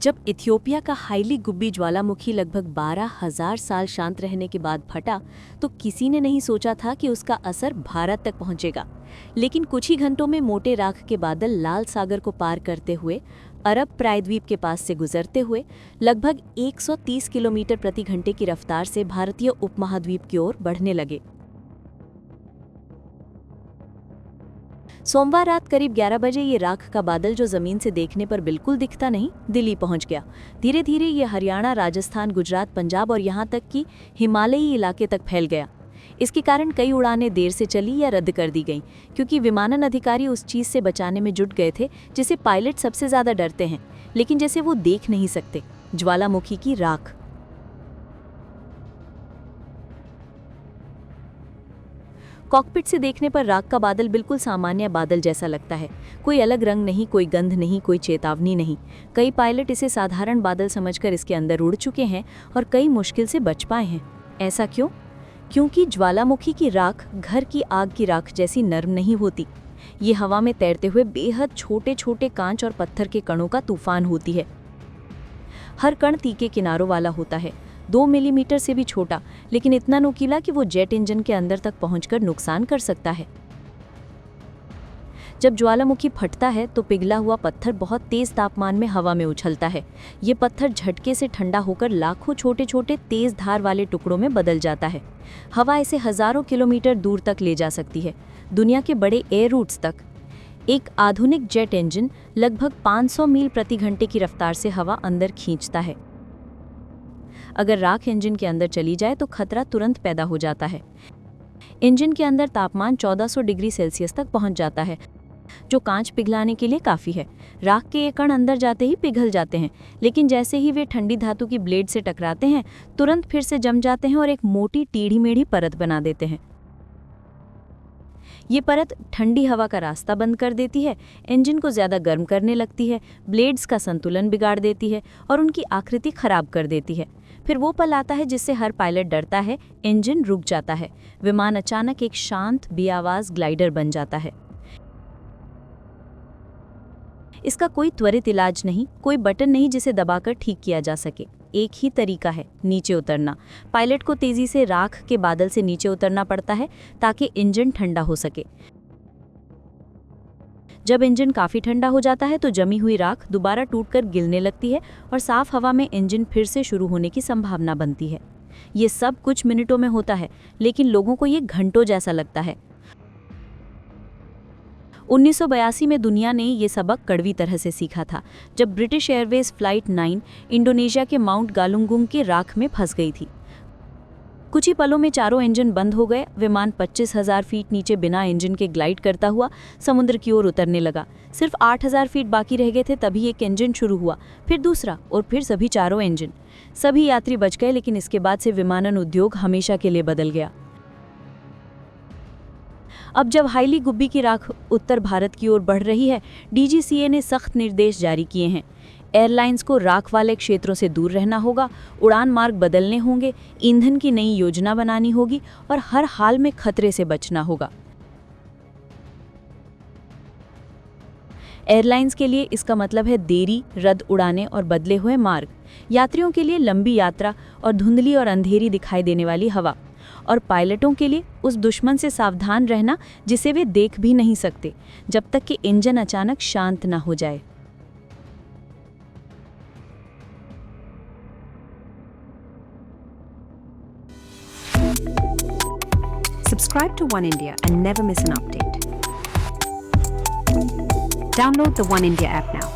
जब इथियोपिया का हाईली गुब्बी ज्वालामुखी लगभग 12,000 साल शांत रहने के बाद फटा तो किसी ने नहीं सोचा था कि उसका असर भारत तक पहुंचेगा। लेकिन कुछ ही घंटों में मोटे राख के बादल लाल सागर को पार करते हुए अरब प्रायद्वीप के पास से गुजरते हुए लगभग 130 किलोमीटर प्रति घंटे की रफ्तार से भारतीय उपमहाद्वीप की ओर बढ़ने लगे। सोमवार रात करीब 11 बजे ये राख का बादल, जो जमीन से देखने पर बिल्कुल दिखता नहीं, दिल्ली पहुंच गया। धीरे धीरे ये हरियाणा, राजस्थान, गुजरात, पंजाब और यहाँ तक कि हिमालयी इलाके तक फैल गया। इसके कारण कई उड़ानें देर से चली या रद्द कर दी गईं, क्योंकि विमानन अधिकारी उस चीज़ से बचाने में जुट गए थे जिसे पायलट सबसे ज़्यादा डरते हैं, लेकिन जैसे वो देख नहीं सकते, ज्वालामुखी की राख। कॉकपिट से देखने पर राख का बादल बिल्कुल सामान्य बादल जैसा लगता है। कोई अलग रंग नहीं, कोई गंध नहीं, कोई चेतावनी नहीं। कई पायलट इसे साधारण बादल समझकर इसके अंदर उड़ चुके हैं और कई मुश्किल से बच पाए हैं। ऐसा क्यों? क्योंकि ज्वालामुखी की राख घर की आग की राख जैसी नर्म नहीं होती। ये हवा में तैरते हुए बेहद छोटे छोटे कांच और पत्थर के कणों का तूफान होती है। हर कण तीखे किनारों वाला होता है, 2 मिलीमीटर से भी छोटा, लेकिन इतना नुकीला कि वो जेट इंजन के अंदर तक पहुंचकर नुकसान कर सकता है। जब ज्वालामुखी फटता है तो पिघला हुआ पत्थर बहुत तेज तापमान में हवा में उछलता है। ये पत्थर झटके से ठंडा होकर लाखों छोटे छोटे तेज धार वाले टुकड़ों में बदल जाता है। हवा इसे हजारों किलोमीटर दूर तक ले जा सकती है, दुनिया के बड़े एयर रूट्स तक। एक आधुनिक जेट इंजन लगभग 500 मील प्रति घंटे की रफ्तार से हवा अंदर खींचता है। अगर राख इंजन के अंदर चली जाए तो खतरा तुरंत पैदा हो जाता है। इंजन के अंदर तापमान 1400 डिग्री सेल्सियस तक पहुंच जाता है, जो कांच पिघलाने के लिए काफ़ी है। राख के ये कण अंदर जाते ही पिघल जाते हैं, लेकिन जैसे ही वे ठंडी धातु की ब्लेड से टकराते हैं, तुरंत फिर से जम जाते हैं और एक मोटी टेढ़ी मेढ़ी परत बना देते हैं। ये परत ठंडी हवा का रास्ता बंद कर देती है, इंजन को ज़्यादा गर्म करने लगती है, ब्लेड्स का संतुलन बिगाड़ देती है और उनकी आकृति खराब कर देती है। फिर वो पल आता है जिससे हर पायलट डरता है। इंजन रुक जाता है, विमान अचानक एक शांत बेआवाज ग्लाइडर बन जाता है। इसका कोई त्वरित इलाज नहीं, कोई बटन नहीं जिसे दबाकर ठीक किया जा सके। एक ही तरीका है, नीचे उतरना। पायलट को तेजी से राख के बादल से नीचे उतरना पड़ता है ताकि इंजन ठंडा हो सके। जब इंजन काफ़ी ठंडा हो जाता है तो जमी हुई राख दोबारा टूटकर गिरने लगती है और साफ हवा में इंजन फिर से शुरू होने की संभावना बनती है। ये सब कुछ मिनटों में होता है, लेकिन लोगों को ये घंटों जैसा लगता है। 1982 में दुनिया ने ये सबक कड़वी तरह से सीखा था, जब ब्रिटिश एयरवेज फ्लाइट 9 इंडोनेशिया के माउंट गालुंगुंग के राख में फंस गई थी। कुछ ही पलों में चारों इंजन बंद हो गए। विमान 25,000 फीट नीचे बिना इंजन के ग्लाइड करता हुआ समुद्र की ओर उतरने लगा। सिर्फ 8,000 फीट बाकी रह गए थे, तभी एक इंजन शुरू हुआ, फिर दूसरा और फिर सभी चारों इंजन। सभी यात्री बच गए, लेकिन इसके बाद से विमानन उद्योग हमेशा के लिए बदल गया। अब जब हाईली गुब्बी की राख उत्तर भारत की ओर बढ़ रही है, DGCA ने सख्त निर्देश जारी किए हैं। एयरलाइंस को राख वाले क्षेत्रों से दूर रहना होगा, उड़ान मार्ग बदलने होंगे, ईंधन की नई योजना बनानी होगी और हर हाल में खतरे से बचना होगा। एयरलाइंस के लिए इसका मतलब है देरी, रद्द उड़ानें और बदले हुए मार्ग। यात्रियों के लिए लंबी यात्रा और धुंधली और अंधेरी दिखाई देने वाली हवा। और पायलटों के लिए उस दुश्मन से सावधान रहना जिसे वे देख भी नहीं सकते, जब तक कि इंजन अचानक शांत ना हो जाए। Subscribe to One India and never miss an update. Download the One India app now.